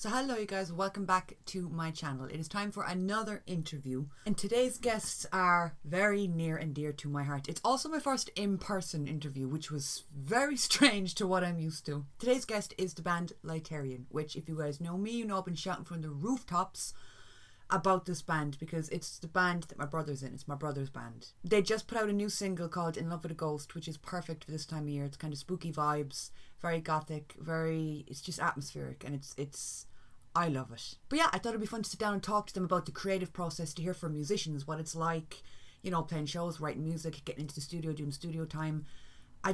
So hello you guys, welcome back to my channel. It is time for another interview and today's guests are very near and dear to my heart. It's also my first in-person interview, which was very strange to what I'm used to. Today's guest is the band Lyterian, which if you guys know me, you know I've been shouting from the rooftops about this band because it's the band that my brother's in. It's my brother's band. They just put out a new single called In Love With A Ghost, which is perfect for this time of year. It's kind of spooky vibes, very gothic, it's just atmospheric, and I love it. But yeah, I thought it'd be fun to sit down and talk to them about the creative process, to hear from musicians what it's like, you know, playing shows, writing music, getting into the studio, doing studio time. I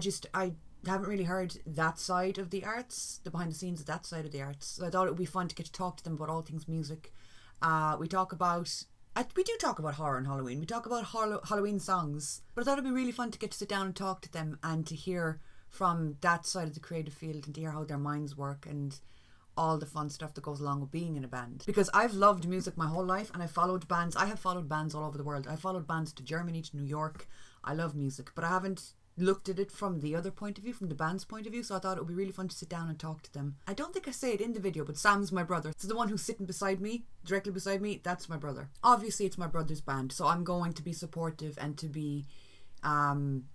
haven't really heard that side of the arts, the behind the scenes of that side of the arts. So I thought it would be fun to get to talk to them about all things music. We do talk about horror and Halloween. We talk about Halloween songs. But I thought it'd be really fun to get to sit down and talk to them and to hear from that side of the creative field and to hear how their minds work and all the fun stuff that goes along with being in a band. Because I've loved music my whole life and I have followed bands all over the world. I've followed bands to Germany, to New York. I love music, but I haven't looked at it from the other point of view, from the band's point of view, so I thought it would be really fun to sit down and talk to them. I don't think I say it in the video, but Sam's my brother. So the one who's sitting beside me, directly beside me, that's my brother. Obviously it's my brother's band, so I'm going to be supportive and to be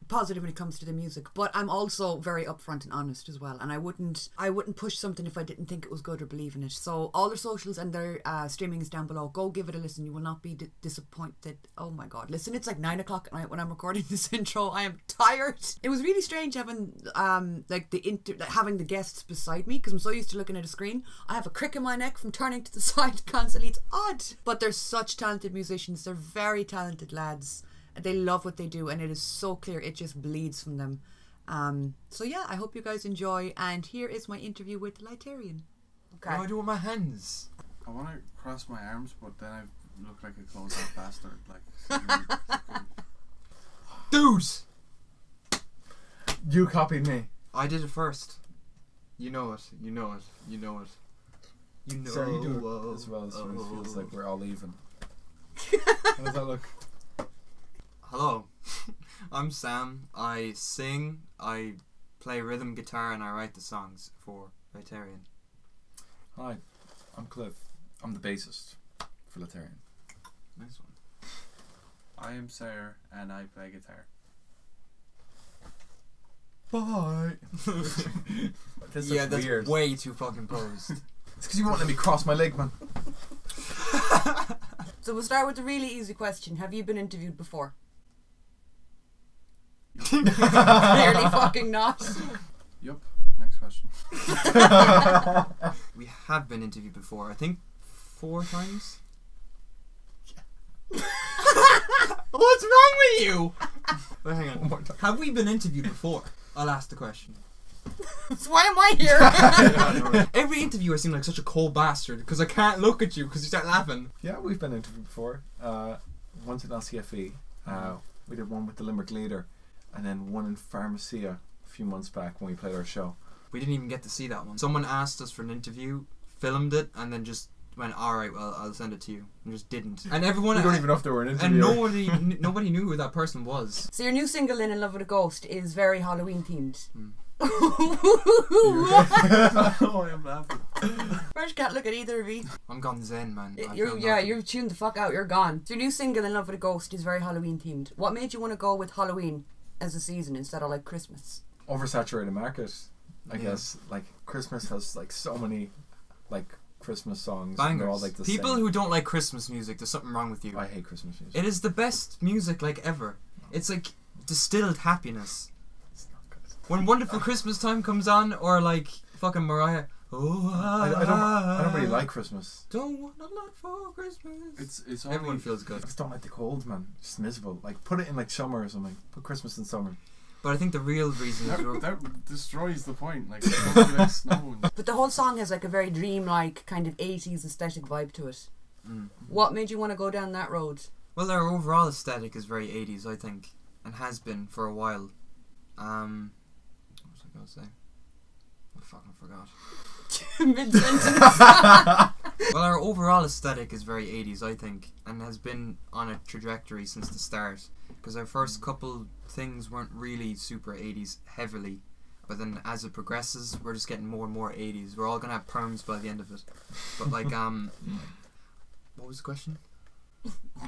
positive when it comes to the music, but I'm also very upfront and honest as well, and I wouldn't push something if I didn't think it was good or believe in it. So all their socials and their streaming is down below. Go give it a listen, you will not be disappointed. Oh my god, listen, it's like 9 o'clock at night when I'm recording this intro. I am tired. It was really strange having having the guests beside me because I'm so used to looking at a screen. I have a crick in my neck from turning to the side constantly. It's odd, but they're such talented musicians. They're very talented lads. They love what they do and it is so clear, it just bleeds from them. So yeah, I hope you guys enjoy, and here is my interview with Lyterian. Okay. What do I do with my hands? I want to cross my arms, but then I look like a closed off bastard. Like, dude! You copied me. I did it first. You know it. You know it. You know it. You know it. So you do it as well, so it feels like we're all even. How does that look? Hello, I'm Sam. I sing, I play rhythm guitar, and I write the songs for Lyterian. Hi, I'm Cliff. I'm the bassist for Lyterian. Nice one. I am Sarah and I play guitar. Bye. Yeah, that's weird. way too fucking posed. It's because you won't let me cross my leg, man. So we'll start with a really easy question. Have you been interviewed before? Clearly fucking not. Yup. Next question. We have been interviewed before, I think 4 times. What's wrong with you? Wait, hang on. Have we been interviewed before? I'll ask the question. So why am I here? Every interview I seem like such a cold bastard because I can't look at you because you start laughing. Yeah, we've been interviewed before. Once at LCFE. We did one with the Limerick Leader, and then one in Pharmacia a few months back when we played our show. We didn't even get to see that one. Someone asked us for an interview, filmed it, and then just went, alright, well, I'll send it to you. And just didn't. And everyone... We don't even know if they were an interview. And nobody knew who that person was. So your new single, In Love With A Ghost, is very Halloween themed. Oh, I'm laughing. First can't look at either of you. I'm gone zen, man. You're tuned the fuck out, you're gone. So your new single, In Love With A Ghost, is very Halloween themed. What made you want to go with Halloween as a season instead of like Christmas? Oversaturated market, I guess. Like Christmas has like so many like Christmas songs. Bangers. They're all like the People same. who don't like Christmas music, there's something wrong with you. I hate Christmas music. It is the best music like ever. It's like distilled happiness. It's not good. When Wonderful Christmas Time comes on, or like fucking Mariah. Oh, I don't really like Christmas. Don't want a lot for Christmas. It's only, everyone feels good. I just don't like the cold, man. It's just miserable. Like put it in like summer or something. Put Christmas in summer. But I think the real reason is that destroys the point. Like, it's supposed to be like snow. But the whole song has like a very dreamlike kind of 80s aesthetic vibe to it. What made you want to go down that road? Well, their overall aesthetic is very 80s, I think, and has been for a while. What was I going to say? I fucking forgot. Mid-sentence. Well, our overall aesthetic is very 80s, I think, and has been on a trajectory since the start. Because our first couple things weren't really super 80s heavily, But then as it progresses, we're just getting more and more 80s. We're all gonna have perms by the end of it. But like, what was the question?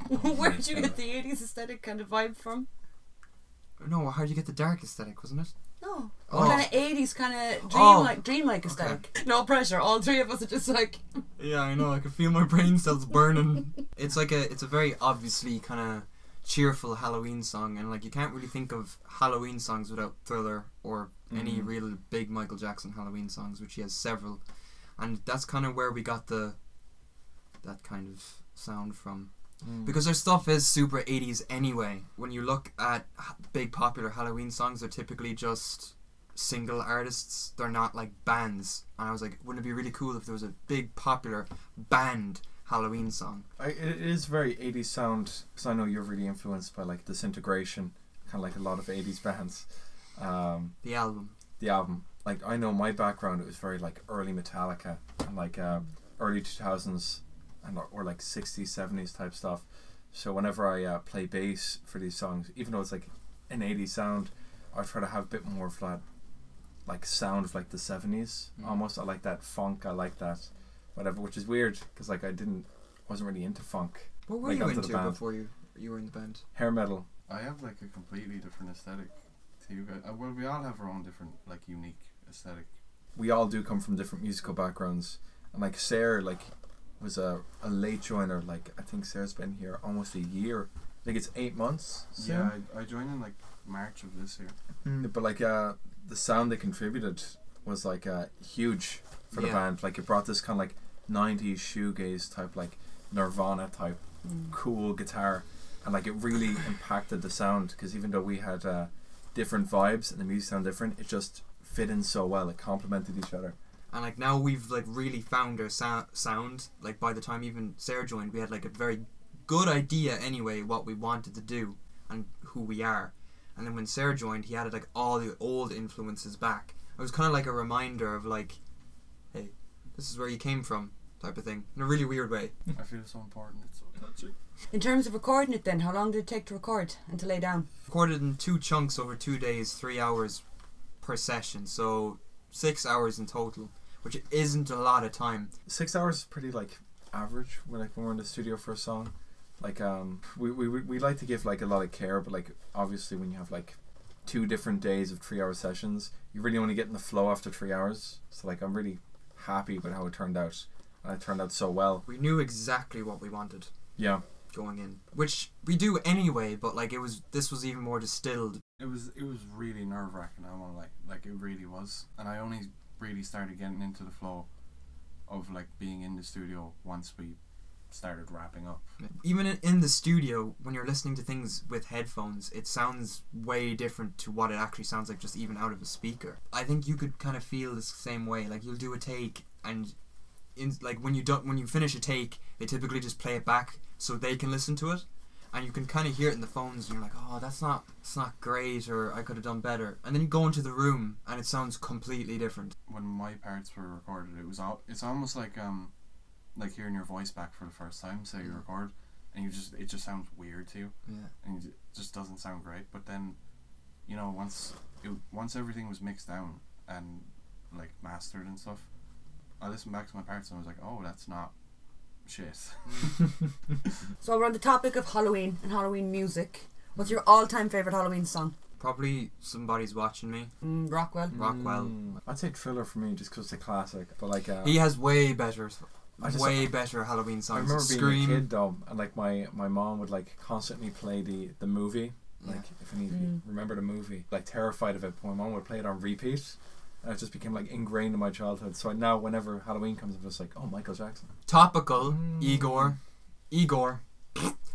Where did you get the 80s aesthetic kind of vibe from? No, how did you get the dark aesthetic, wasn't it? No. Oh. Kind of 80s, kind of dreamlike aesthetic. No pressure. All three of us are just like... Yeah, I know. I can feel my brain cells burning. It's a very obviously kind of cheerful Halloween song, and like you can't really think of Halloween songs without Thriller or any real big Michael Jackson Halloween songs, which he has several, and that's kind of where we got that kind of sound from. Because their stuff is super 80s anyway. When you look at big popular Halloween songs, they're typically just single artists. They're not like bands. And I was like, wouldn't it be really cool if there was a big popular band Halloween song? It is very 80s sound, because I know you're really influenced by like Disintegration, kind of like a lot of 80s bands. The album. Like, I know my background, it was very like early Metallica and like early 2000s and or like 60s, 70s type stuff. So whenever I play bass for these songs, even though it's like an 80s sound, I try to have a bit more of that like sound of like the 70s almost. I like that funk, I like that whatever, which is weird because like wasn't really into funk. What were like, you onto into the band. before you were in the band? Hair metal. I have like a completely different aesthetic to you guys. Well, we all have our own different, like, unique aesthetic. We all do come from different musical backgrounds, and like Sarah like was a late joiner. Like I think Sarah's been here almost a year. I think it's 8 months soon. Yeah, I joined in like March of this year. But like the sound they contributed was like huge for the band. Like it brought this kind of like 90s shoegaze type, like Nirvana type cool guitar, and like it really impacted the sound, because even though we had different vibes and the music sounded different, it just fit in so well. It complemented each other. And like now we've like really found our sound. Like by the time even Sarah joined, we had like a very good idea anyway what we wanted to do and who we are. And then when Sarah joined, he added like all the old influences back. It was kind of like a reminder of like, hey, this is where you came from, type of thing, in a really weird way. I feel it's so important. It's so touchy. In terms of recording it then, how long did it take to record and to lay down? Recorded in 2 chunks over 2 days, 3 hours per session, so 6 hours in total, which isn't a lot of time. 6 hours is pretty like average when we're in the studio for a song. Like we like to give like a lot of care, but like obviously when you have like 2 different days of 3 hour sessions, you really only get in the flow after 3 hours. So like I'm really happy with how it turned out, and it turned out so well. We knew exactly what we wanted. Yeah. Going in, which we do anyway, but like this was even more distilled. It was really nerve-wracking. I want to like it really was, and I only really started getting into the flow of like being in the studio once we started wrapping up. Even in the studio, when you're listening to things with headphones, it sounds way different to what it actually sounds like just even out of a speaker. I think you could kind of feel the same way. Like you'll do a take, and like when you finish a take, they typically just play it back so they can listen to it, and you can kind of hear it in the phones, and you're like, oh, it's not great, or I could have done better. And then you go into the room and it sounds completely different. When my parts were recorded, it's almost like hearing your voice back for the first time. Say you record, and it just sounds weird to you. Yeah. And it just doesn't sound great. But then, you know, once everything was mixed down and like mastered and stuff, I listened back to my parts and I was like, oh, that's not shit. So we're on the topic of Halloween and Halloween music. What's your all-time favourite Halloween song? Probably Somebody's Watching Me. Rockwell. I'd say Thriller for me, just because it's a classic. But like he has way better Halloween songs. I remember Scream. being a kid though, and like my mom would like constantly play the movie. Like if any remember the movie, like terrified of it. But my mom would play it on repeat. And it just became like ingrained in my childhood. So now whenever Halloween comes, I'm just like, oh, Michael Jackson. Topical. Igor.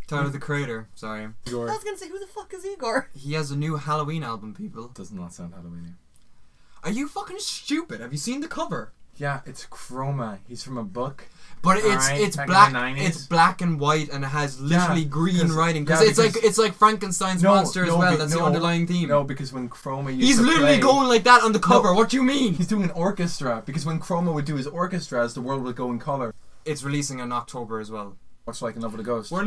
Tyler the Creator. Sorry. Igor. I was going to say, who the fuck is Igor? He has a new Halloween album, people. Does not sound Halloweeny. Are you fucking stupid? Have you seen the cover? Yeah, it's Chroma. He's from a book. But it's black. It's black and white, and it has literally green writing. Because it's like Frankenstein's monster as well. That's the underlying theme. No, because when Chroma he's literally going like that on the cover. What do you mean? He's doing an orchestra. Because when Chroma would do his orchestras, the world would go in color. It's releasing in October as well. Much like Love of the Ghost. I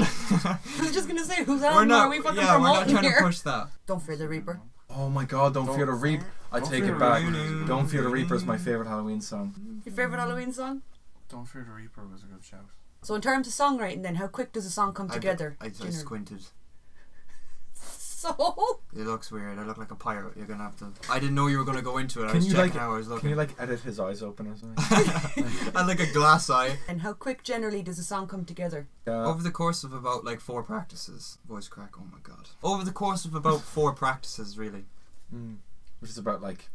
was just gonna say, who's on? Are we fucking promoting here? We're not trying to push that. Don't fear the Reaper. Oh my God! Don't Fear the Reaper. I Don't take Fear it the back. Reaper. Don't Fear the Reaper is my favorite Halloween song. Your favourite Halloween song? Don't Fear the Reaper was a good shout. So in terms of songwriting then, how quick does a song come together? I squinted. So? It looks weird. I look like a pirate. You're gonna have to. I didn't know you were gonna go into it. I Can was you checking like? how I was looking. Can you like edit his eyes open or something? I like a glass eye. And how quick generally does a song come together? Over the course of about like 4 practices. Voice crack. Oh my god. Over the course of about 4 practices, really. Which is about like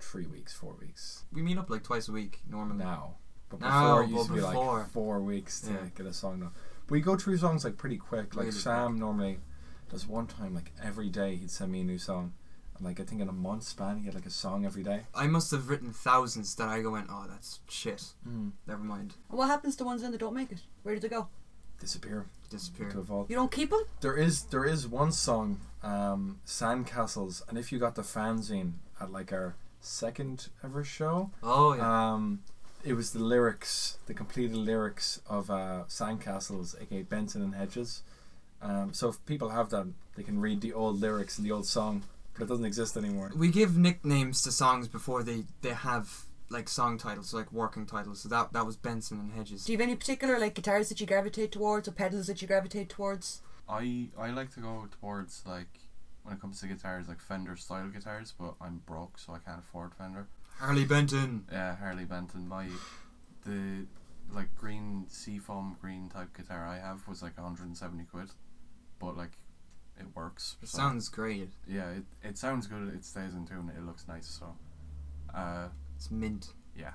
3 weeks, 4 weeks We meet up like twice a week normally. now. But No, before it used to be before. like 4 weeks to Yeah. get a song done. We go through songs like pretty quick. Like Really Sam quick. normally does one time like every day he'd send me a new song. And like I think in a month span he had like a song every day. I must have written thousands that I go in, oh that's shit. Never mind. And what happens to ones then that don't make it? Where do they go? Disappear. Disappear. To evolve. You don't keep them? There is one song, Sandcastles, and if you got the fanzine at like our second ever show, Oh yeah. it was the lyrics, the completed lyrics of Sandcastles, aka Benson and Hedges. So if people have that, they can read the old lyrics in the old song, but it doesn't exist anymore. We give nicknames to songs before they have like song titles, like working titles. So that was Benson and Hedges. Do you have any particular like guitars that you gravitate towards or pedals that you gravitate towards? I like to go towards like when it comes to guitars like Fender style guitars, but I'm broke so I can't afford Fender. Harley Benton. Yeah, Harley Benton. The like green seafoam green type guitar I have was like 170 quid, but like it works. It so, sounds great. yeah, it sounds good. It stays in tune. It looks nice. So, It's mint. yeah,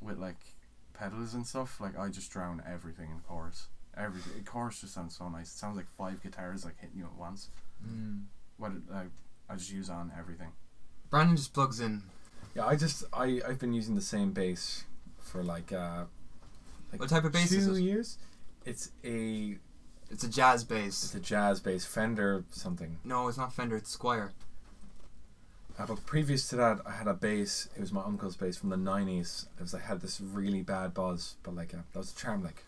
with like pedals and stuff, like I just drown everything in chorus. Everything. Chorus just sounds so nice. It sounds like 5 guitars like hitting you at once. I just use on everything. Brandon just plugs in. Yeah, I've been using the same bass for like What type of bass is 2 it? years. It's a jazz bass. It's a jazz bass, Fender something. No, it's not Fender, it's Squire. But previous to that, I had a bass. It was my uncle's bass from the 90s. It was like had this really bad buzz, but like that was a charm. Like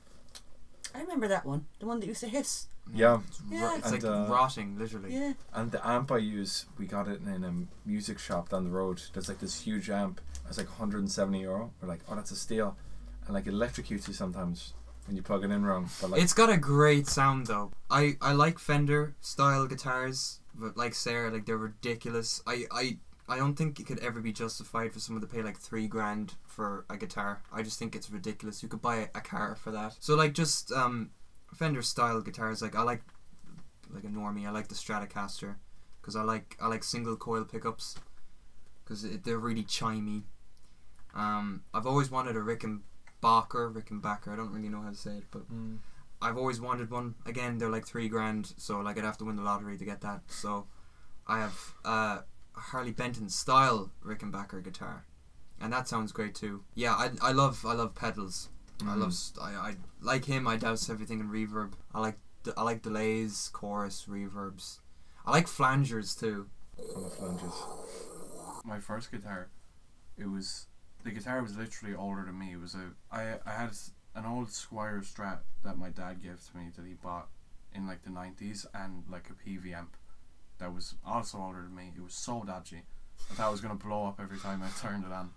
I remember that one. The one that used to hiss. yeah, Yeah. It's like And, rotting, literally. Yeah. and the amp I use, we got it in a music shop down the road. There's like this huge amp. It's like €170. We're like, oh, that's a steal, and like it electrocutes you sometimes when you plug it in wrong. But like It's got a great sound though. I like Fender style guitars, but like Sarah, like they're ridiculous. I don't think it could ever be justified for someone to pay like $3,000 for a guitar. I just think it's ridiculous. You could buy a car for that. So like just Fender style guitars, like I like a normie. I like the Stratocaster because I like single coil pickups because they're really chimey. I've always wanted a Rickenbacker. I don't really know how to say it, but I've always wanted one. Again, they're like $3,000, so like I'd have to win the lottery to get that. So I have a Harley Benton style Rickenbacker guitar, and that sounds great too. Yeah, I love pedals. I like him. I douse everything in reverb. I like delays, chorus, reverbs. I like flangers too. flanges. My first guitar, the guitar was literally older than me. It was I had an old Squire Strat that my dad gave to me that he bought in like the 90s, and like a PV amp that was also older than me. It was so dodgy. I thought it was going to blow up every time I turned it on,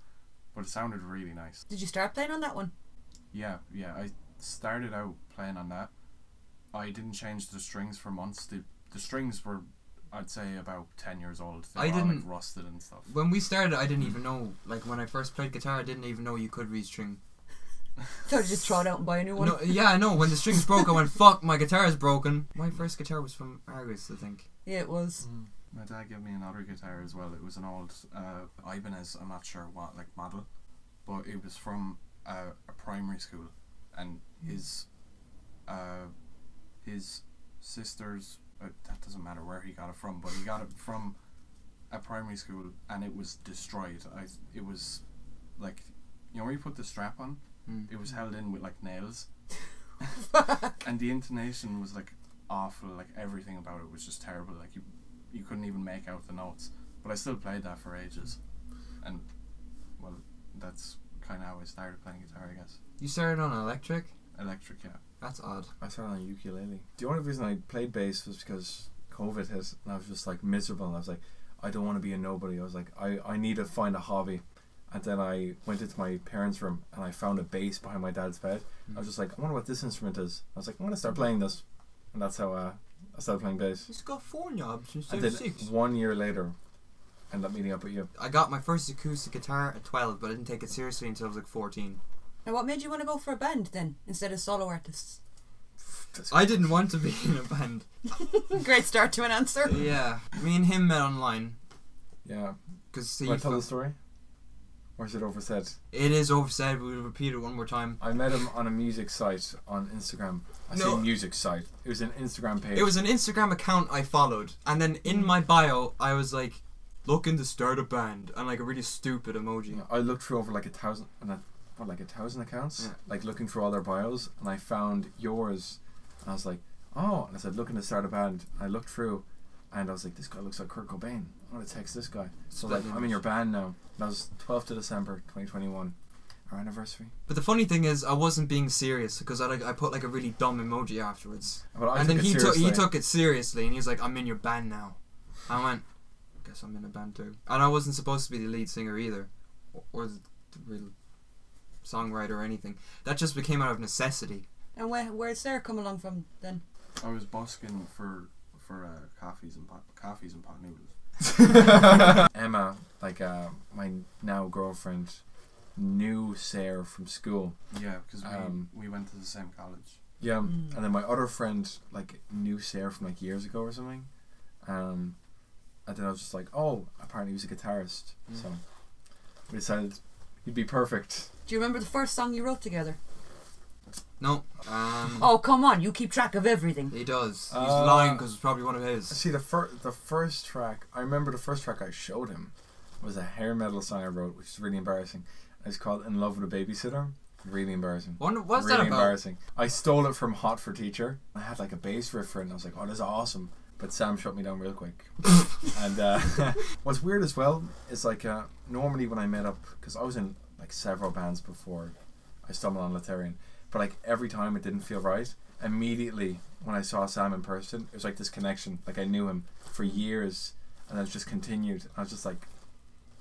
but it sounded really nice. Did you start playing on that one? Yeah, I started out playing on that. I didn't change the strings for months. The strings were, I'd say, about 10 years old. They were all, like, rusted and stuff. When we started, I didn't even know. Like when I first played guitar, I didn't even know you could restring. So you just throw it out and buy a new one? No, yeah, I know. When the strings broke, I went, "Fuck, my guitar is broken." My first guitar was from Argus, I think. Yeah, it was. My dad gave me another guitar as well. It was an old Ibanez. I'm not sure what like model, but it was from a primary school, and his sister's. That doesn't matter where he got it from, but he got it from a primary school, and it was destroyed. It was like, you know where you put the strap on. It was held in with like nails, and the intonation was like awful. Like everything about it was just terrible. Like you couldn't even make out the notes. But I still played that for ages, and well, that's kind of how I started playing guitar, I guess. You started on electric? Electric, yeah. That's odd. I started on ukulele. The only reason I played bass was because COVID hit, and I was just like miserable. And I was like, I don't want to be a nobody. I was like, I need to find a hobby. And then I went into my parents' room and I found a bass behind my dad's bed. I was just like, I wonder what this instrument is. I was like, I'm going to start playing this. And that's how I started playing bass. He's got 4 knobs instead And of then 6. 1 year later, I ended up meeting up with you. I got my first acoustic guitar at 12, but I didn't take it seriously until I was like 14. Now, what made you want to go for a band then, instead of solo artists? I didn't want to be in a band. Great start to an answer. Yeah, me and him met online. Yeah. Because Can I tell the story? Or is it oversaid? it is oversaid, but we'll repeat it one more time. I met him on a music site on Instagram. I No. say music site. It was an Instagram page. It was an Instagram account I followed, and then in my bio, I was like, looking to start a band, and like a really stupid emoji. I looked through over like 1,000, like 1,000 accounts, Yeah. like looking through all their bios, and I found yours, and I was like, oh, and I said, looking to start a band. I looked through, and I was like, this guy looks like Kurt Cobain. I'm gonna text this guy. So like, I'm in your band now. That was 12th of December 2021, our anniversary. But the funny thing is, I wasn't being serious because I put like a really dumb emoji afterwards, But I and took then it he seriously. took it seriously, and he's like, I'm in your band now. I went, guess I'm in a band too, and I wasn't supposed to be the lead singer either, or the real songwriter or anything. That just became out of necessity. And where'd Sarah come along from then? I was busking for coffees and pot noodles. Emma, like my now girlfriend, knew Sarah from school. Yeah, because we went to the same college. Yeah, and then my other friend like knew Sarah from like years ago or something. And then I was just like, oh, apparently he was a guitarist. So we decided he'd be perfect. Do you remember the first song you wrote together? No, Oh, come on, you keep track of everything. he does. He's lying because it's probably one of his. See, the first track, I remember the first track I showed him was a hair metal song I wrote, which is really embarrassing. It's called In Love with a Babysitter. Really embarrassing. What's really that about? embarrassing. I stole it from Hot for Teacher. I had like a bass riff for it and I was like, oh, this is awesome. But Sam shut me down real quick. And what's weird as well is like normally when I met up, because I was in like several bands before I stumbled on Lyterian, but like every time it didn't feel right. Immediately when I saw Sam in person, it was like this connection. Like I knew him for years and it just continued. I was just like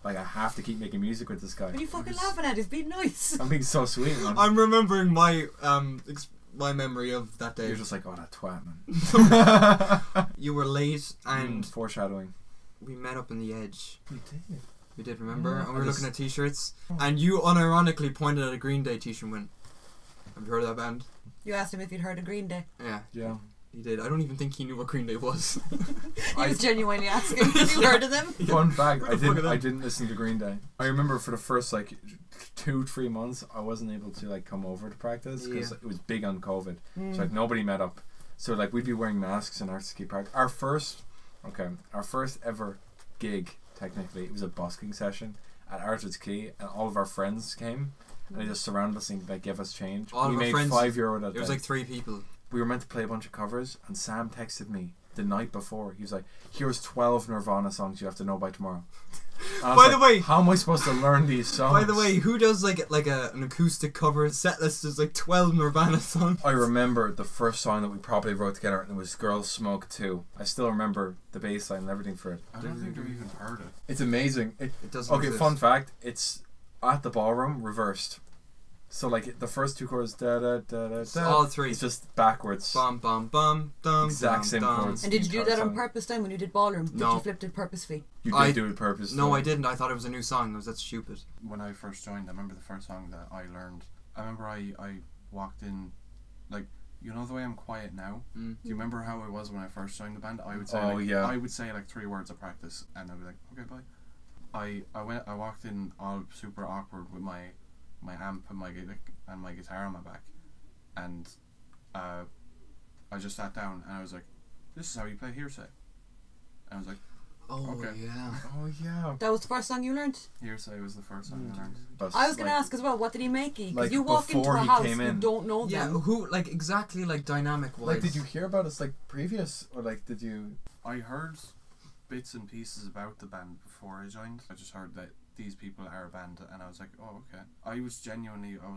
I have to keep making music with this guy. What are you fucking laughing at? He's being nice. I'm being so sweet, man. I'm remembering my my memory of that day. You're just like, oh, that twat, man. You were late and foreshadowing. we met up in the Edge. We did. We did, remember? Yeah, And we I were just- looking at t-shirts, and you unironically pointed at a Green Day t-shirt and went, have you heard of that band? You asked him if he'd heard of Green Day. Yeah, Yeah. he did. I don't even think he knew what Green Day was. He was genuinely asking if you heard of them. Fun fact, Where the fuck are I them? didn't listen to Green Day. I remember for the first like 2-3 months I wasn't able to like come over to practice because Yeah. it was big on COVID. So like nobody met up. So like we'd be wearing masks in Artscape Park. Our first ever gig, technically, it was a busking session at Archer's Key, and all of our friends came and they just surrounded us and like gave us change. All we of our made friends- €5 that It was day. like 3 people. We were meant to play a bunch of covers, and Sam texted me the night before. He was like, here's 12 Nirvana songs you have to know by tomorrow. And I was By the like, way- how am I supposed to learn these songs? By the way, who does like an acoustic cover set list? There's like 12 Nirvana songs. I remember the first song that we probably wrote together, and it was Girls Smoke 2. I still remember the bass line and everything for it. I don't think I've even heard it. It's amazing. It doesn't Okay, exist. fun fact, it's at the ballroom reversed. So like the first 2 chords, da da da da It's da. all 3. It's just backwards. Bum bum bum dum. Exact dum, same dum. chords. And did you do that on Song. purpose then when you did Ballroom? Did No. you flip it purposely? You did I- do it purpose. No, though. I didn't. I thought it was a new song. That's stupid. When I first joined, I remember the first song that I learned. I remember I walked in, like, you know the way I'm quiet now? Mm. Do you remember how I was when I first joined the band? I would say, Oh, yeah. I would say like 3 words of practice, and I'd be like, okay, bye. I walked in all super awkward with my amp and my guitar on my back, and I just sat down and I was like, this is how you play Hearsay. And I was like, Oh Okay. yeah. Oh yeah. That was the first song you learned? Hearsay was the first song I learned. That's I was going to like- ask as well, what did he make you? Because like you walk into before a he house, came you in. don't know Yeah, them. who like exactly like dynamic wise? Like, did you hear about us like previous, or like did you? I heard bits and pieces about the band before I joined. I just heard that these people are a band, and I was like, oh, okay. I was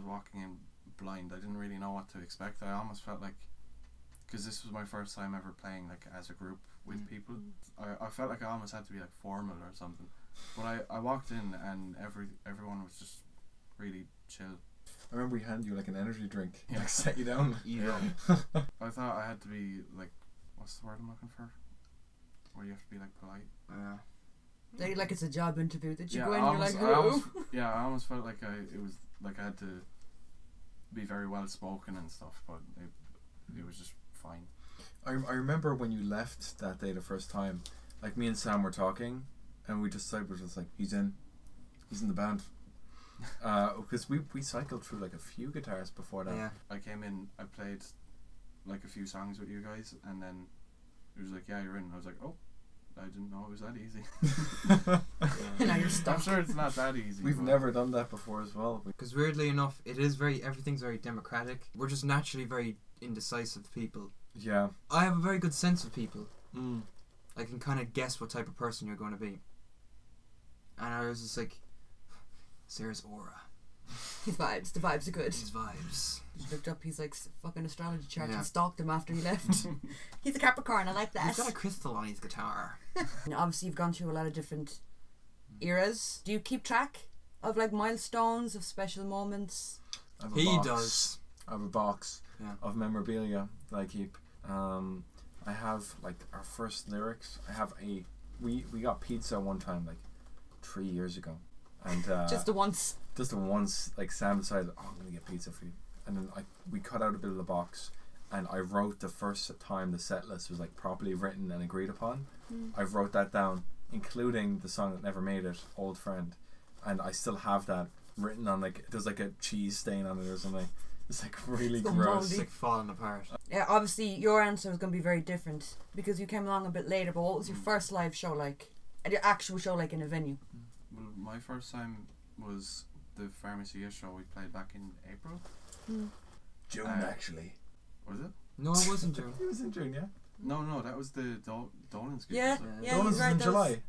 walking in blind. I didn't really know what to expect. I almost felt like, because this was my first time ever playing like as a group with people. I felt like I almost had to be like formal or something. But I walked in and everyone was just really chill. I remember he handed you like an energy drink. Yeah. Like set you down. Yeah. I thought I had to be like, what's the word I'm looking for? Where you have to be like polite. Like it's a job interview that you Yeah, go in and you're like, I almost felt like it was like I had to be very well spoken and stuff, but it was just fine. I remember when you left that day the first time, like me and Sam were talking, and we just said, we're just like, he's in the band. Because we cycled through like a few guitars before that. Yeah. I came in, I played like a few songs with you guys, and then it was like, yeah, you're in. I was like, oh, I didn't know it was that easy. now you're stuck. I'm sure it's not that easy. We've but never done that before as well. Because weirdly enough, everything's very democratic. We're just naturally very indecisive people. Yeah. I have a very good sense of people. Mm. I can kind of guess what type of person you're going to be. And I was just like, Sarah's aura. His vibes. The vibes are good. His vibes. Just looked up his like fucking astrology chart Yeah. and stalked him after he left. He's a Capricorn. I like that. He's got a crystal on his guitar. And obviously, you've gone through a lot of different eras. Do you keep track of like milestones, of special moments? I have a He box. does. I have a box Yeah. of memorabilia that I keep. I have like our first lyrics. I have we got pizza one time like 3 years ago, and Just the once. just the once like Sam decided, oh, I'm gonna get pizza for you, and then we cut out a bit of the box, and I wrote the first time the set list was like properly written and agreed upon. I wrote that down, including the song that never made it, Old Friend, and I still have that written on like there's like a cheese stain on it or something. It's like really It's gross. It's like falling apart. Yeah, obviously your answer is going to be very different because you came along a bit later. But what was your first live show like? And your actual show like in a venue? Well, my first time was the Pharmacia show we played back in April. June actually. Was it? No, it wasn't June. It was in June, yeah. No, that was the Dolan's gig. Yeah, wasn't it? yeah. Dolan's he's was right, in that was- July.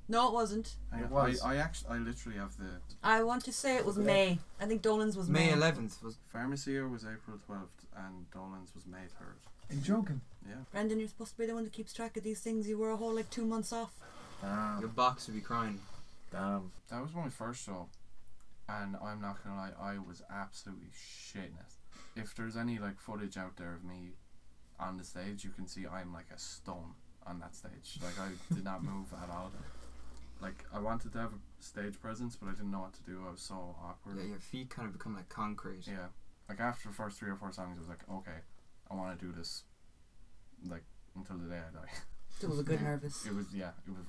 No, it wasn't. It was. I literally have the I want to say it was Yeah. May. I think Dolan's was May May. 11th was. Pharmacia was April 12th and Dolan's was May 3rd. Are you joking? Yeah. Brendan, you're supposed to be the one that keeps track of these things. You were a whole like 2 months off. Your Damn. box would be crying. Damn. That was my first show, and I'm not gonna lie, I was absolutely shitting it. If there's any like footage out there of me on the stage, you can see I'm like a stone on that stage. Like I did not move at all. Like I wanted to have a stage presence, but I didn't know what to do. I was so awkward. Yeah, your feet kind of become like concrete. Yeah. Like after the first 3 or 4 songs, I was like, okay, I want to do this, like until the day I die. It was a good nervous. It was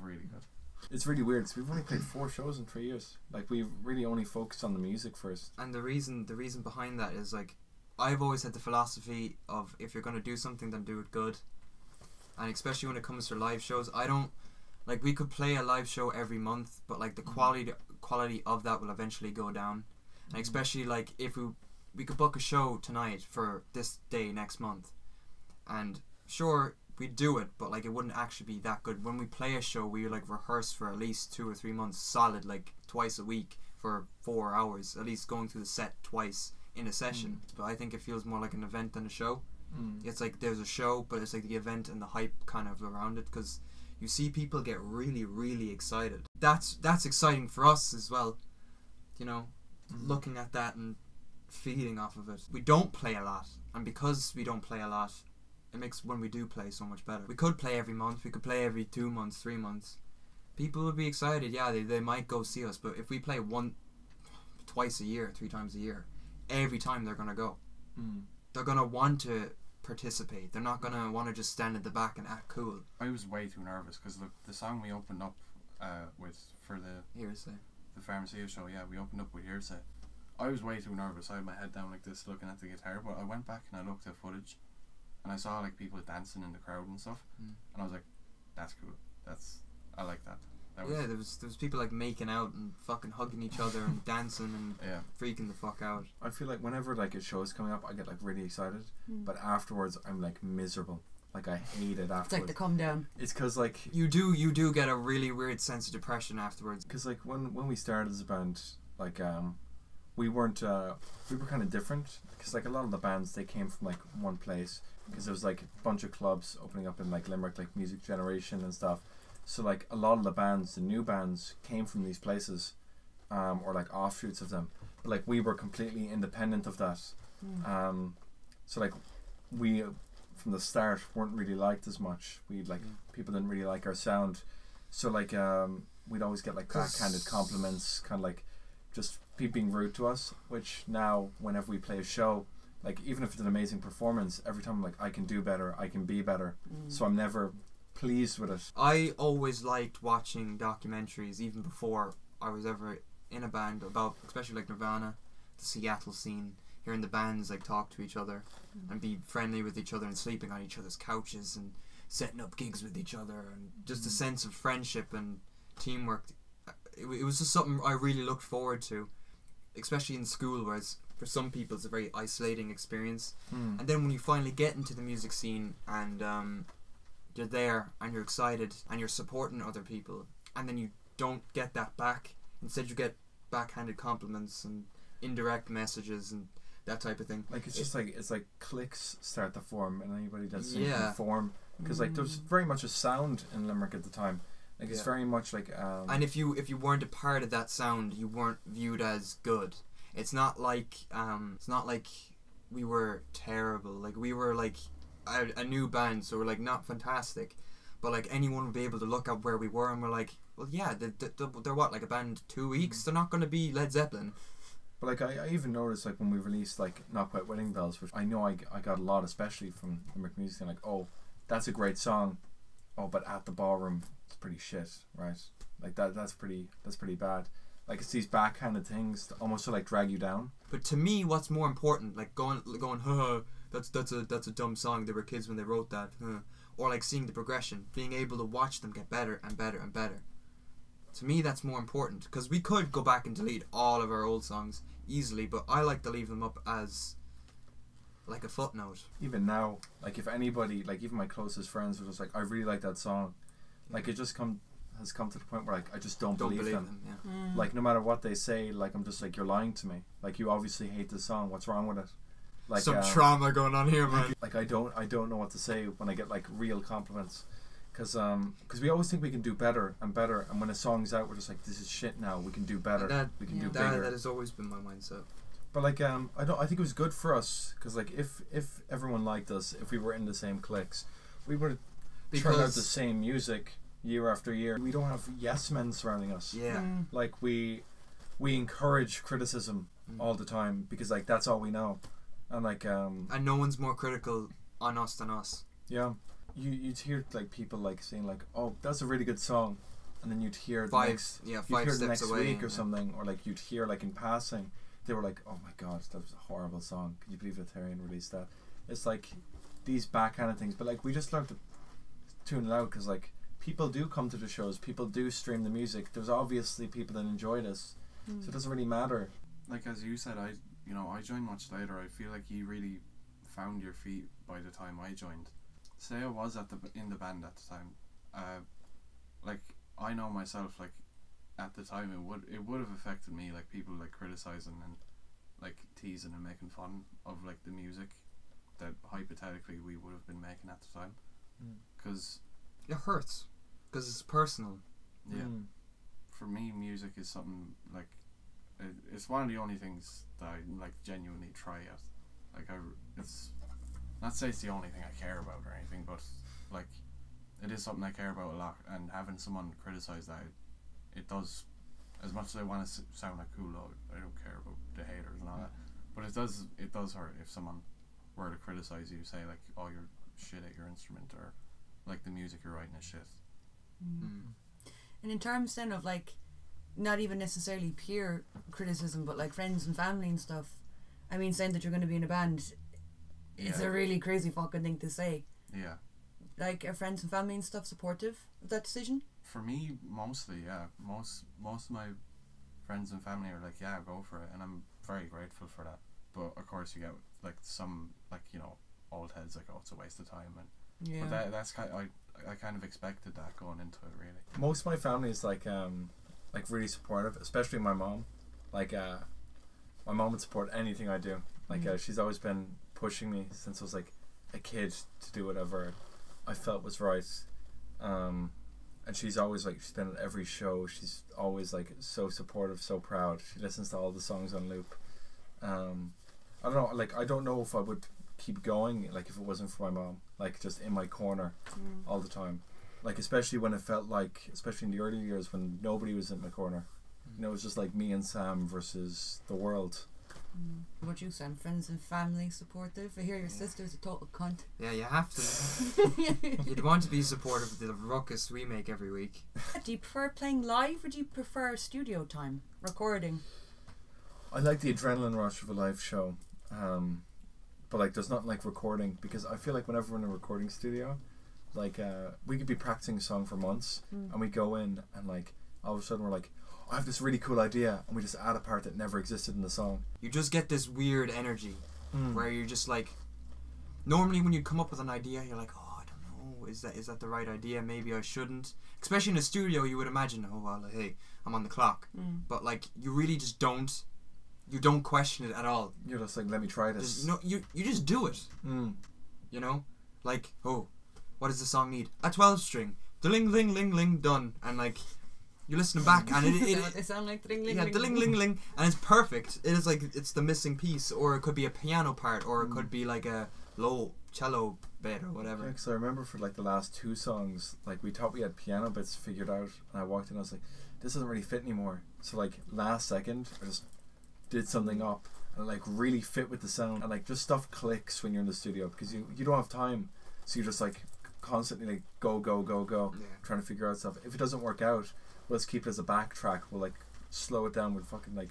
really good. It's really weird because we've only played 4 shows in 3 years. Like we've really only focused on the music first. And the reason behind that is like, I've always had the philosophy of if you're going to do something, then do it good. And especially when it comes to live shows, I don't like we could play a live show every month, but like the quality of that will eventually go down. And especially like if we could book a show tonight for this day next month, and sure we'd do it, but like it wouldn't actually be that good. When we play a show, we like rehearse for at least 2 or 3 months solid, like twice a week for 4 hours, at least going through the set twice in a session. But I think it feels more like an event than a show. It's like there's a show, but it's like the event and the hype kind of around it, because you see people get really, really excited. That's exciting for us as well, you know, looking at that and feeding off of it. We don't play a lot, and because we don't play a lot, it makes when we do play so much better. We could play every month, we could play every 2 months, 3 months. People would be excited, yeah, they might go see us, but if we play twice a year, 3 times a year, every time they're gonna go. They're gonna want to participate. They're not gonna want to just stand at the back and act cool. I was way too nervous because the song we opened up with for the Hearsay. Pharmacia show, yeah, we opened up with Hearsay. I was way too nervous. I had my head down like this looking at the guitar, but I went back and I looked at footage and I saw like people dancing in the crowd and stuff, and I was like, that's cool. I like that. Yeah, there was people like making out and fucking hugging each other and dancing and Yeah. freaking the fuck out. I feel like whenever like a show is coming up, I get like really excited, but afterwards I'm like miserable. Like I hate it afterwards. It's like the come down. It's because like You do get a really weird sense of depression afterwards. because like when we started as a band, like we weren't we were kind of different because like a lot of the bands, they came from like one place, because there was like a bunch of clubs opening up in like Limerick, like Music Generation and stuff. So like a lot of the bands, the new bands, came from these places, or like offshoots of them. But like we were completely independent of that. So like we from the start weren't really liked as much. We like people didn't really like our sound. So like we'd always get like backhanded compliments, kind of like just people being rude to us. Which now, whenever we play a show, like even if it's an amazing performance, every time I'm like, I can do better, I can be better. So I'm never pleased with it. I always liked watching documentaries, even before I was ever in a band, about especially like Nirvana, the Seattle scene, hearing the bands like talk to each other and be friendly with each other and sleeping on each other's couches and setting up gigs with each other, and just a sense of friendship and teamwork. It was just something I really looked forward to, especially in school, whereas for some people it's a very isolating experience. And then when you finally get into the music scene and you're there and you're excited and you're supporting other people, and then you don't get that back. Instead you get backhanded compliments and indirect messages and that type of thing. Like it's like cliques start to form, and anybody that's in form, because like there was very much a sound in Limerick at the time. Like it's very much like and if you weren't a part of that sound, you weren't viewed as good. It's not like we were terrible. Like we were like a new band, so we're like not fantastic, but like anyone would be able to look at where we were and we're like, well, yeah, they're what, like a band 2 weeks? They're not going to be Led Zeppelin. But like I even noticed, like when we released like Not Quite Wedding Bells, which I know I got a lot, especially from Limerick music, and like, oh, that's a great song, oh, but at the ballroom it's pretty shit, right? Like that's pretty bad. Like it's these backhanded things to almost to like drag you down. But to me, what's more important, like going, haha, that's a dumb song. They were kids when they wrote that, or like seeing the progression, being able to watch them get better and better and better. To me, that's more important, because we could go back and delete all of our old songs easily, but I like to leave them up as like a footnote. Even now, like if anybody, like even my closest friends were just like, I really like that song, like it just has come to the point where like I just don't believe them. Like no matter what they say, like I'm just like, you're lying to me. Like you obviously hate this song. What's wrong with it? Like some trauma going on here, man. Like I don't know what to say when I get like real compliments. Cause we always think we can do better and better, and when a song's out, we're just like, this is shit now. We can do better. We can do bigger. That has always been my mindset. But like I think it was good for us, cause like if everyone liked us, if we were in the same cliques, we would turn out the same music year after year. We don't have yes men surrounding us. Yeah. Like we encourage criticism all the time, because like that's all we know, and like and no one's more critical on us than us. Yeah. You'd hear like people like saying like, oh, that's a really good song, and then you'd hear five next away, week or something, or like you'd hear like in passing, they were like, oh my god, that was a horrible song. Can you believe Lyterian released that? It's like these backhanded things, but like we just learned to tune it out, because like people do come to the shows, people do stream the music. There's obviously people that enjoy this, so it doesn't really matter. Like as you said, I joined much later. I feel like you really found your feet by the time I joined. Say I was in the band at the time, like I know myself, like at the time it would have affected me, like people like criticizing and like teasing and making fun of like the music that hypothetically we would have been making at the time, because it hurts, because it's personal. For me, music is something like it's one of the only things that I like genuinely try at. Like it's not to say it's the only thing I care about or anything, but like it is something I care about a lot, and having someone criticize that, it does, as much as I want to sound like cool, I don't care about the haters and all that, but it does hurt if someone were to criticize you, say like, oh, you're shit at your instrument, or like the music you're writing is shit. And in terms then of like not even necessarily peer criticism, but like friends and family and stuff, I mean, saying that you're going to be in a band, it's a really crazy fucking thing to say. Yeah. Like, are friends and family and stuff supportive of that decision? For me, mostly, yeah. Most of my friends and family are like, yeah, go for it, and I'm very grateful for that. But of course, you get like some, like, you know, old heads like, oh, it's a waste of time, and but that's kind of, I kind of expected that going into it, really. Most of my family is like really supportive, especially my mom. Like My mom would support anything I do. Like she's always been pushing me since I was like a kid to do whatever I felt was right. And she's always like, she's been at every show. She's always like so supportive, so proud. She listens to all the songs on loop. I don't know, like I don't know if I would keep going like if it wasn't for my mom, like just in my corner all the time. Like especially when it felt like, especially in the early years when nobody was in my corner. You know, it was just like me and Sam versus the world. What about you, Sam? Friends and family supportive? I hear your sister's a total cunt. Yeah, you have to. You'd want to be supportive of the ruckus we make every week. Do you prefer playing live or do you prefer studio time, recording? I like the adrenaline rush of a live show, but like there's nothing like recording, because I feel like whenever we're in a recording studio, like we could be practicing a song for months and we go in and like all of a sudden we're like, I have this really cool idea, and we just add a part that never existed in the song. You just get this weird energy where you're just like, normally when you come up with an idea, you're like, oh, I don't know, is that the right idea? Maybe I shouldn't. Especially in a studio, you would imagine, oh well, hey, I'm on the clock. But like, you really just don't. You don't question it at all. You're just like, let me try this. You just do it. You know, like, oh, what does the song need? A 12 string, ling ling ling ling, done, and like. You're listening back and They sound like ding ling yeah, ling. ling ling ling, and it's perfect. It is like it's the missing piece, or it could be a piano part, or it could be like a low cello bit or whatever. Yeah, because I remember for like the last two songs, like we thought we had piano bits figured out, and I walked in and I was like, this doesn't really fit anymore. So like last second, I just did something up and it like really fit with the sound, and like just stuff clicks when you're in the studio because you don't have time, so you're just like constantly like go trying to figure out stuff. If it doesn't work out, let's keep it as a backtrack. We'll like slow it down. We'll fucking like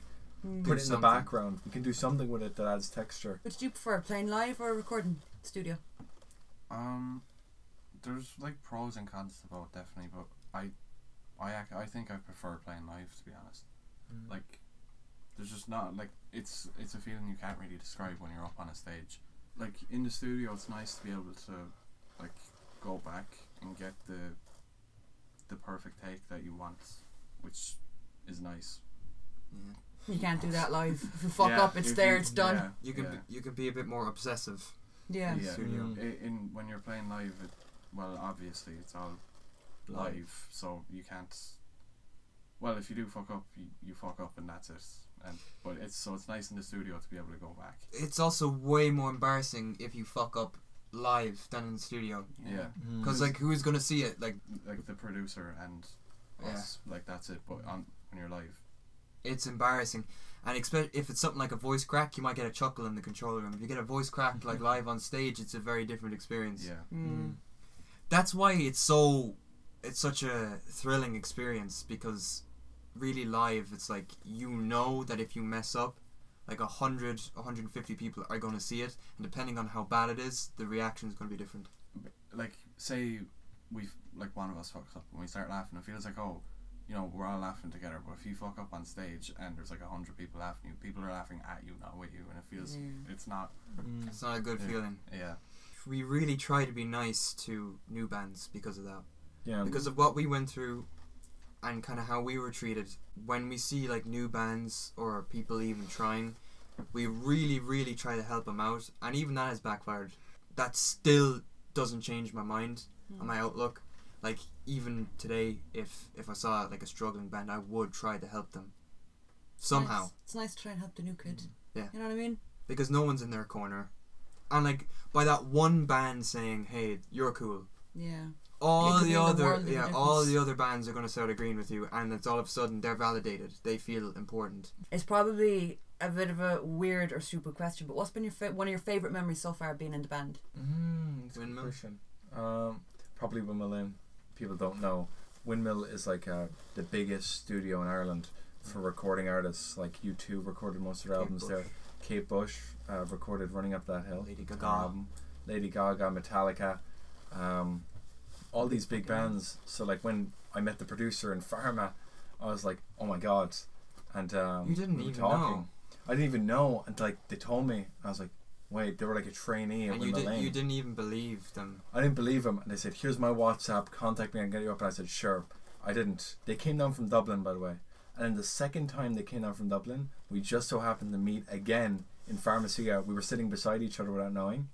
put it in the background. We can do something with it that adds texture. Which do you prefer, playing live or recording studio? There's like pros and cons to both, definitely, but I think I prefer playing live, to be honest. Like there's just not like it's a feeling you can't really describe when you're up on a stage. Like in the studio, it's nice to be able to like go back and get the perfect take that you want, which is nice. You can't do that live. If you fuck up, it's there, it's done. You could be a bit more obsessive. Yeah. Studio. In when you're playing live, well, obviously it's all live, so you can't. Well, if you do fuck up, you fuck up, and that's it. But it's nice in the studio to be able to go back. It's also way more embarrassing if you fuck up live than in the studio. Yeah. Because like, who's gonna see it? Like the producer and us. Like that's it. But when you're live, it's embarrassing. And if it's something like a voice crack, you might get a chuckle in the control room. If you get a voice crack like live on stage, it's a very different experience. Yeah. That's why it's such a thrilling experience, because really live, it's like, you know that if you mess up, like 100, 150 people are going to see it, and depending on how bad it is, the reaction is going to be different. Like, say one of us fucks up and we start laughing, it feels like, oh, you know, we're all laughing together. But if you fuck up on stage and there's like 100 people laughing, people are laughing at you, not with you, and it feels it's not a good feeling. Yeah. We really try to be nice to new bands because of that. Yeah. Because of what we went through and kind of how we were treated. When we see like new bands or people even trying, we really, really try to help them out, and even that has backfired. That still doesn't change my mind and my outlook. Like, even today, if I saw like a struggling band, I would try to help them somehow. It's nice to try and help the new kid. Yeah. You know what I mean? Because no one's in their corner. And like, by that one band saying, hey, you're cool, Yeah. all the difference. other bands are going to start agreeing with you, and it's all of a sudden they're validated. They feel important. It's probably a bit of a weird or stupid question, but what's been one of your favourite memories so far being in the band? Windmill. Question. Probably Windmill Inn. People don't know. Windmill is like the biggest studio in Ireland for recording artists. Like U2 recorded most of their albums there. Kate Bush recorded Running Up That Hill. Lady Gaga, Metallica. All these big bands. So like when I met the producer in Pharma, I was like, oh my god. And you didn't we were even talking. know. I didn't even know until like they told me. I was like, wait, they were like a trainee at Windmill Lane. You didn't even believe them. I didn't believe them, and they said, here's my WhatsApp, contact me and get you up. And I said, sure. I didn't. They came down from Dublin, by the way. And then the second time they came down from Dublin, we just so happened to meet again in Pharmacia. We were sitting beside each other without knowing.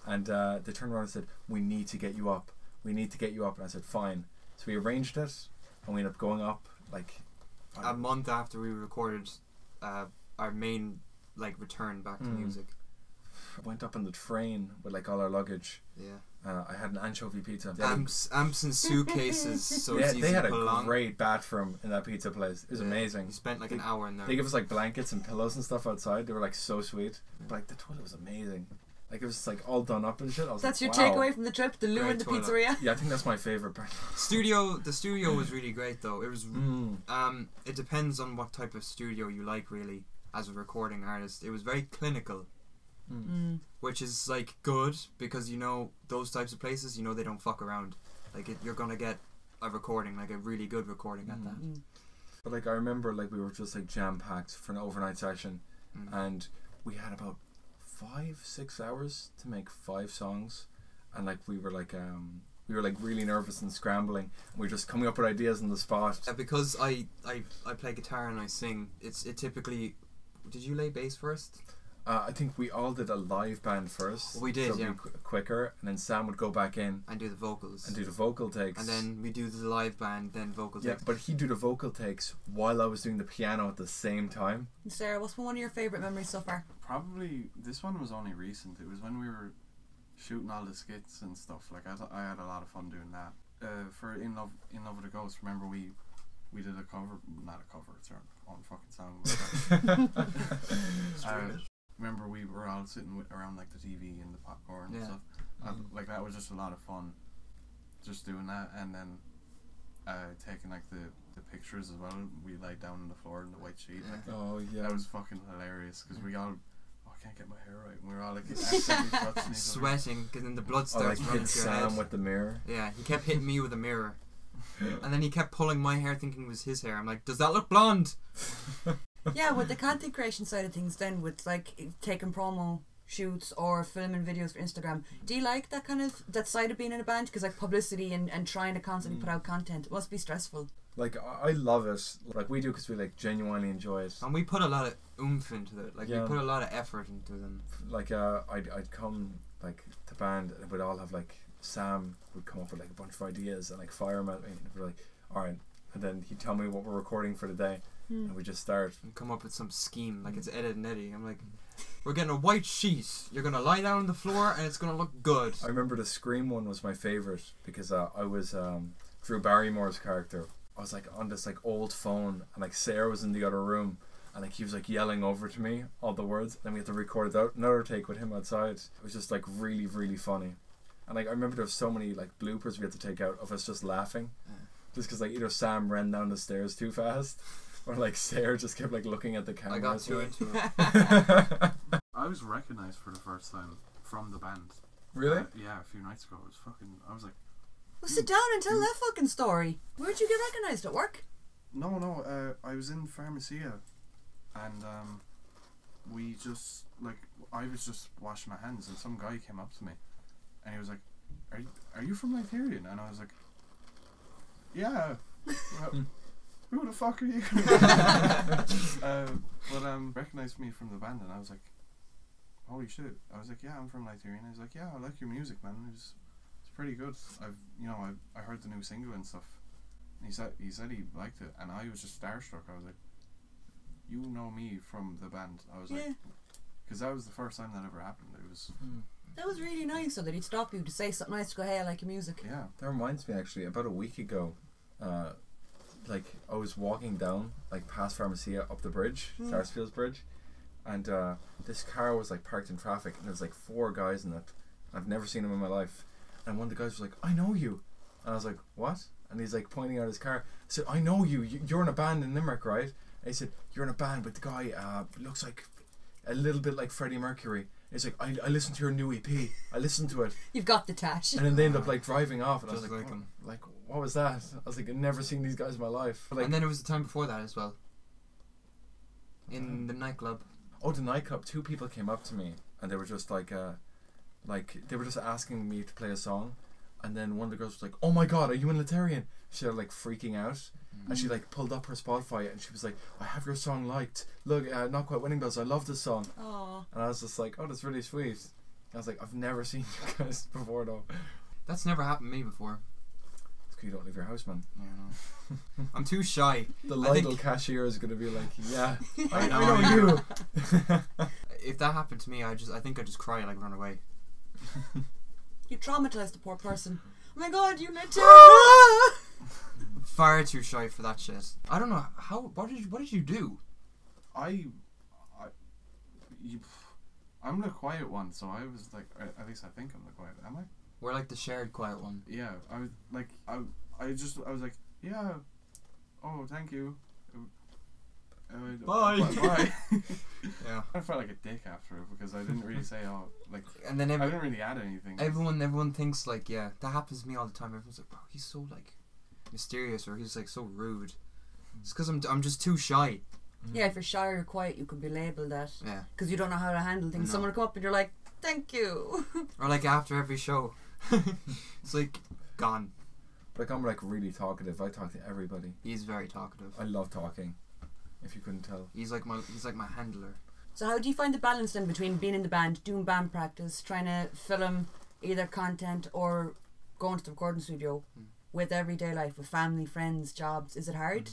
And they turned around and said, we need to get you up. We need to get you up. And I said, fine. So we arranged it, and we ended up going up like a month after we recorded our main like return back to music. I went up on the train with like all our luggage. Yeah. I had an anchovy pizza. Amps and suitcases, so yeah, it's easy they had to a pull along. great bathroom in that pizza place. It was amazing. We spent like an hour in there. They gave us like blankets and pillows and stuff outside. They were like so sweet. But like the toilet was amazing. Like it was like all done up and shit. I was That's like, your wow. takeaway from the trip, the loo Great and the toilet. pizzeria. Yeah, I think that's my favorite part. The studio was really great though. It was it depends on what type of studio you like really as a recording artist. It was very clinical, which is like good because you know those types of places, you know they don't fuck around. Like you're gonna get a recording, like a really good recording at that. But like I remember like we were just like jam packed for an overnight session, and we had about 5-6 hours to make 5 songs, and like we were like really nervous and scrambling. We were just coming up with ideas on the spot. Because I play guitar and I sing. It typically. Did you lay bass first? I think we all did a live band first. We did, so it'd yeah. be quicker, and then Sam would go back in And do the vocals. and do the vocal takes. And then we do the live band, then vocal yeah, takes. but he'd do the vocal takes while I was doing the piano at the same time. Sarah, what's one of your favourite memories so far? Probably this one was only recent. It was when we were shooting all the skits and stuff. Like I had a lot of fun doing that. For In Love with a Ghost, remember we did a cover, not a cover, it's our own fucking song. Remember we were all sitting around like the TV and the popcorn and stuff. Like that was just a lot of fun, just doing that, and then taking like the pictures as well. We laid down on the floor in the white sheet. Like, Oh yeah. that was fucking hilarious because we all, I can't get my hair right. And we were all like accidentally touching each other. Sweating, because then the blood Or like starts running hit through your Sam head. with the mirror. Yeah, he kept hitting me with a mirror. And then he kept pulling my hair thinking it was his hair. I'm like, does that look blonde? Yeah, with the content creation side of things then, with like taking promo shoots or filming videos for Instagram, do you like that kind of, that side of being in a band? Because like publicity and trying to constantly put out content, it must be stressful. Like I love it. Like we do because we like genuinely enjoy it. And we put a lot of oomph into it. Like Yeah. we put a lot of effort into them. Like I'd come like to band and we'd all have like Sam would come up with like a bunch of ideas and like fire them at me, and we're like, alright, and then he'd tell me what we're recording for the day, and we just start. And come up with some scheme, like it's Ed and Eddie. I'm like, we're getting a white sheet. You're gonna lie down on the floor and it's gonna look good. I remember the Scream one was my favourite because I was Drew Barrymore's character. I was like on this like old phone, and like Sarah was in the other room, and like he was like yelling over to me all the words. Then we had to record another take with him outside. It was just like really, really funny. And like I remember there was so many like bloopers we had to take out of us just laughing, just because like either Sam ran down the stairs too fast, or like Sarah just kept like looking at the camera. I got too into it. I was recognised for the first time from the band. Really? Yeah, a few nights ago. It was fucking. I was like, Well, sit down and tell that fucking story. Where'd you get recognised? At work? no. I was in Pharmacia, and we just like I was just washing my hands, and some guy came up to me, and he was like, "Are you from Lyterian?" And I was like, "Yeah." Well, who the fuck are you? Recognised me from the band, and I was like, "Holy shit!" I was like, "Yeah, I'm from Lyterian." I was like, "Yeah, I like your music, man. It's pretty good. I heard the new single and stuff." And he said he liked it, and I was just starstruck. I was like, "You know me from the band?" I was like, because that was the first time that ever happened. It was That was really nice, so that he'd stop you to say something nice to go, hey, I like your music. yeah. That reminds me actually, about a week ago, like I was walking down like past Pharmacia up the bridge, Sarsfield's bridge, and this car was like parked in traffic, and there's like 4 guys in it. I've never seen them in my life, and one of the guys was like, "I know you," and I was like, "What?" And he's like pointing out his car. I said, "I know you. You're in a band in Limerick, right?" And he said, "You're in a band with the guy looks like a little bit like Freddie Mercury." And he's like, I listened to your new EP. I listened to it. You've got the tash. And then they end up like driving off, and I was Just like, like him. like, what was that? I was like, I've never seen these guys in my life. Like, And then it was the time before that as well. In the nightclub. oh, the nightclub. 2 people came up to me, and they were just like they were just asking me to play a song, and then one of the girls was like, "Oh my god, are you in Lyterian?" She started like freaking out, and she like pulled up her Spotify and she was like, "I have your song liked. Look, Not Quite Winning Bells. I love this song." Aww. And I was just like, "Oh, that's really sweet." I was like, "I've never seen you guys before though." That's never happened to me before. It's 'cause you don't leave your house, man. Yeah. I'm too shy. The I think- Lidl cashier is gonna be like, "Yeah, I know know you." If that happened to me, I think I'd just cry and like run away. You traumatized the poor person. Oh my god, you Lyterian! I'm far too shy for that shit. I don't know how. What did you do? I'm the quiet one, so I was like, at least I think I'm the quiet. Am I? We're like the shared quiet one. Yeah, I was like, I was like, yeah, oh, thank you. Bye. Bye. Yeah. I felt like a dick after it because I didn't really say, oh, like, And then I didn't really add anything. everyone thinks like, yeah, that happens to me all the time. Everyone's like, bro, he's so like mysterious, or he's like so rude. It's because I'm just too shy. Yeah, if you're shy or quiet, you could be labelled that. Yeah. Because you don't know how to handle things. No. Someone will come up and you're like, thank you. Or like after every show, it's like gone. Like I'm like really talkative. I talk to everybody. He's very talkative. I love talking. If you couldn't tell. He's like my handler. So how do you find the balance then between being in the band, doing band practice, trying to film either content or going to the recording studio with everyday life, with family, friends, jobs? Is it hard?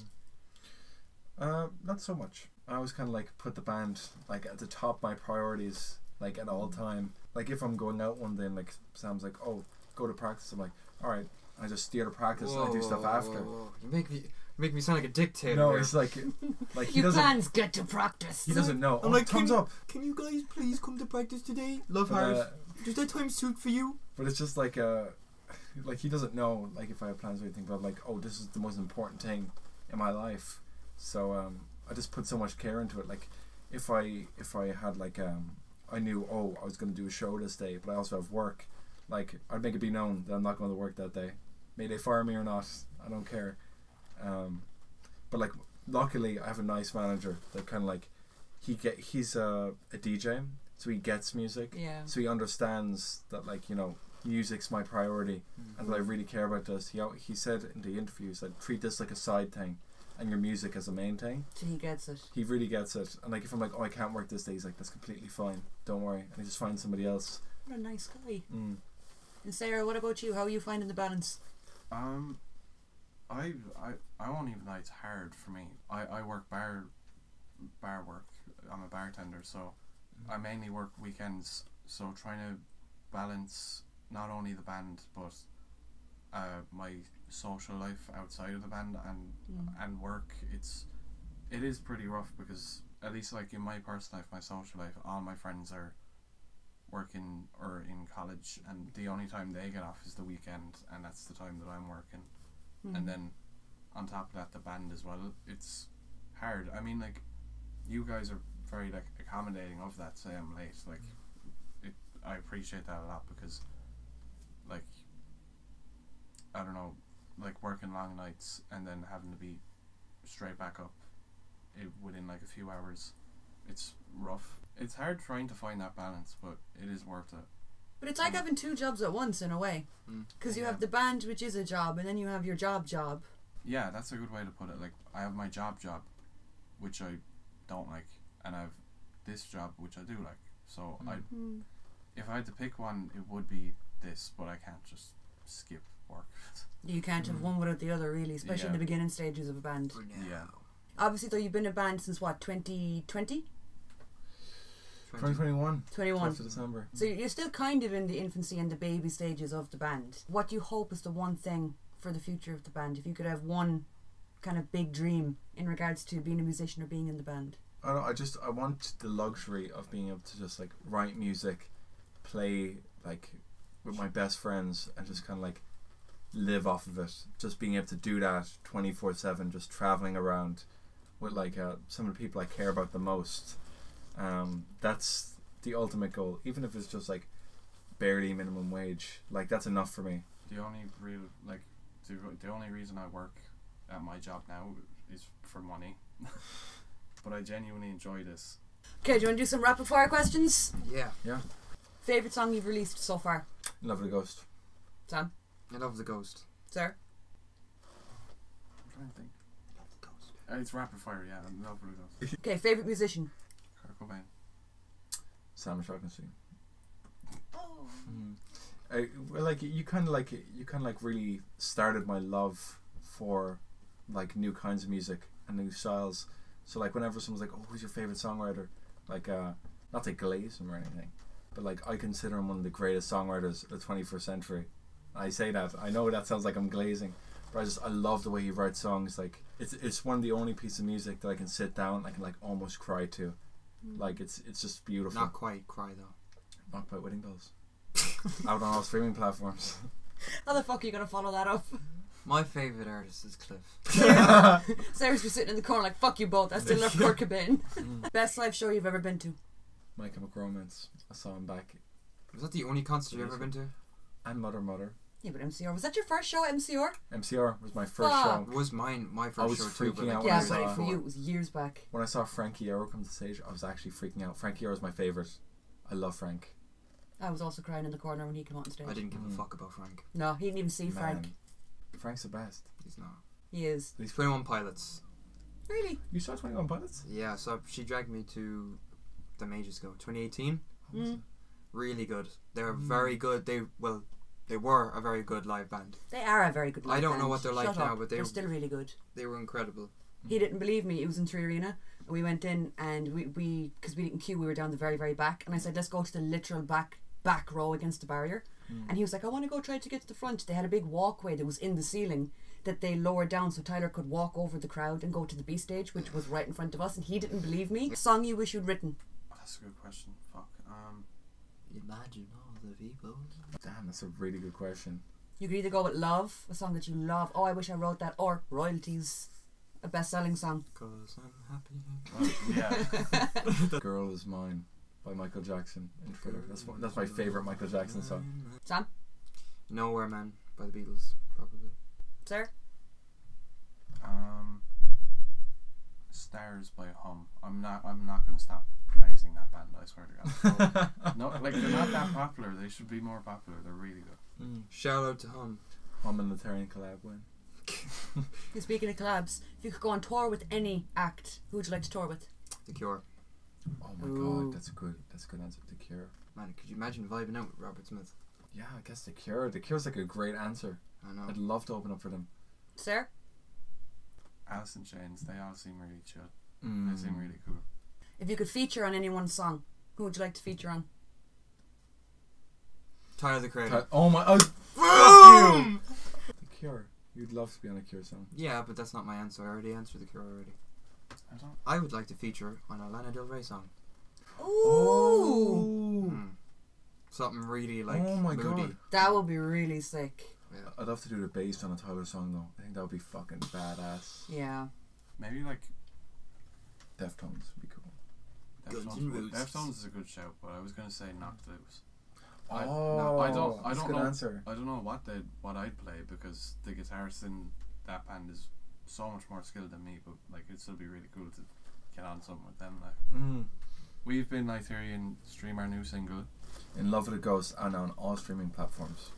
Not so much. I always kind of like put the band like at the top of my priorities, like at all time. Like if I'm going out one day and like Sam's like, "Oh, go to practice," I'm like, "All right." I just steer to practice and I do stuff after. Whoa. You make me sound like a dictator. No, here. it's like he You doesn't. plans get to practice. He doesn't know. I'm Oh, like, thumbs up. Can you guys please come to practice today? Love But, heart. Does that time suit for you? But it's just like he doesn't know like if I have plans or anything. But like, oh, this is the most important thing in my life. So I just put so much care into it. Like if I had like I knew, oh, I was going to do a show this day, but I also have work. Like I'd make it be known that I'm not going to work that day. May they fire me or not, I don't care. But like luckily I have a nice manager that kind of like he's a DJ, so he gets music. Yeah. So he understands that like, you know, music's my priority and that I really care about this. He said in the interview, he said, treat this like a side thing and your music as a main thing. So he gets it. He really gets it. And like if I'm like, oh, I can't work this day, he's like, that's completely fine, don't worry, and he just finds somebody else. What a nice guy. And Sarah, what about you? How are you finding the balance? I won't even lie, it's hard for me. I work bar work. I'm a bartender, so I mainly work weekends. So trying to balance not only the band but my social life outside of the band and work. It is pretty rough because at least like in my personal life, my social life, all my friends are working or in college, and the only time they get off is the weekend, and that's the time that I'm working. And then on top of that, the band as well. It's hard. I mean, like, you guys are very like accommodating of that. Say I'm late. Like, I appreciate that a lot because, like, I don't know, like working long nights and then having to be straight back up within like a few hours. It's rough. It's hard trying to find that balance, but it is worth it. But it's like having two jobs at once in a way. Because you have the band, which is a job, and then you have your job. Yeah, that's a good way to put it. Like, I have my job, which I don't like, and I have this job, which I do like. So if I had to pick one, it would be this, but I can't just skip work. You can't have one without the other, really, especially in the beginning stages of a band. Yeah. Obviously, though, you've been a band since what, 2020? 2021. 21. 12th of December. So you're still kind of in the infancy and the baby stages of the band. What do you hope is the one thing for the future of the band? If you could have one kind of big dream in regards to being a musician or being in the band. I don't know, I want the luxury of being able to just like write music, play like with my best friends, and just kind of like live off of it. Just being able to do that 24/7, just traveling around with like some of the people I care about the most. That's the ultimate goal. Even if it's just like barely minimum wage, like that's enough for me. The only real like the only reason I work at my job now is for money. But I genuinely enjoy this. Okay, do you want to do some rapid fire questions? Yeah. Yeah. Favourite song you've released so far? Love the Ghost. Sam? I love the Ghost. Sir? I'm trying to think. Ghost. It's rapid fire, yeah. I'm not for the Ghost. Okay, favourite musician? Kurt Cobain. Sam Shaughnessy. Oh. Well, like you kind of like really started my love for like new kinds of music and new styles. So like whenever someone's like, "Oh, who's your favorite songwriter?" Like not to glaze him or anything, but like I consider him one of the greatest songwriters of the 21st century. I say that, I know that sounds like I'm glazing, but I love the way he writes songs. Like it's one of the only pieces of music that I can sit down and I can like almost cry to. Like it's just beautiful. Not quite cry though. Not quite Wedding Bells. Out on all streaming platforms. How the fuck are you gonna follow that up? My favourite artist is Cliff. Sarah's just sitting in the corner like, fuck you both, I still love Kurt Cobain. Best live show you've ever been to? My Chemical Romance. I saw him back. Was that the only concert you've ever been to? And Mother. Yeah, but MCR. Was that your first show at MCR? MCR was my first Fuck. show. It was my I first was show too. freaking But out like, when I Yeah, saw but for it. you it was years back. When I saw Frankie Arrow come to the stage, I was actually freaking out. Frankie Arrow is my favourite. I love Frank. I was also crying in the corner when he came on stage. I didn't give a fuck about Frank. No, he didn't even see Frank. Man, Frank's the best. He's not. He is. He's 21 Pilots. Really? You saw 21 Pilots? Yeah, so she dragged me to them ages ago. 2018. Mm. Really good. They're very good. They were a very good live band. They are a very good live I don't band. know what they're like Shut now, up. but they're still really good. They were incredible. He didn't believe me. It was in Three Arena. And we went in and we because we didn't queue, we were down the very, very back. And I said, let's go to the literal back row against the barrier. And he was like, I want to go try to get to the front. They had a big walkway that was in the ceiling that they lowered down so Tyler could walk over the crowd and go to the B stage, which was right in front of us. And he didn't believe me. Song you wish you'd written? Oh, that's a good question. Fuck. Imagine all the people. Damn, that's a really good question. You could either go with Love, a song that you love. Oh, I wish I wrote that. Or Royalties, a best-selling song. Cause I'm happy. Yeah. Girl Is Mine by Michael Jackson in Thriller. That's my favourite Michael Jackson song. Sam? Nowhere Man by the Beatles, probably. Sir? Stars by Hum. I'm not gonna stop glazing that band. I swear to God. No, like they're not that popular. They should be more popular. They're really good. Shout out to Hum. Hum and Lyterian collab win. Speaking of collabs, if you could go on tour with any act, who would you like to tour with? The Cure. Oh my Ooh. god, that's a good answer. The Cure. Man, could you imagine vibing out with Robert Smith? Yeah, I guess The Cure. The Cure's like a great answer. I know. I'd love to open up for them. Sir? Alice in Chains. They all seem really chill. Mm. They seem really cool. If you could feature on anyone's song, who would you like to feature on? Tyler the Creator. Oh my! Oh, fuck you! The Cure. You'd love to be on a Cure song. Yeah, but that's not my answer. I already answered The Cure already. I don't. I would like to feature on a Lana Del Rey song. Ooh! Something really like Oh my moody. God. That would be really sick. Yeah. I'd love to do the bass on a Tyler song though. I think that would be fucking badass. Yeah. Maybe like Deftones would be cool. Guns N' Roses. Deftones is a good shout, but I was gonna say Knocked Loose. Oh, I don't that's a good know. answer. I don't know what I'd play because the guitarist in that band is so much more skilled than me. But like, it'd still be really cool to get on something with them. Like, we've been Lyterian. Stream our new single. In Love with a Ghost and on all streaming platforms.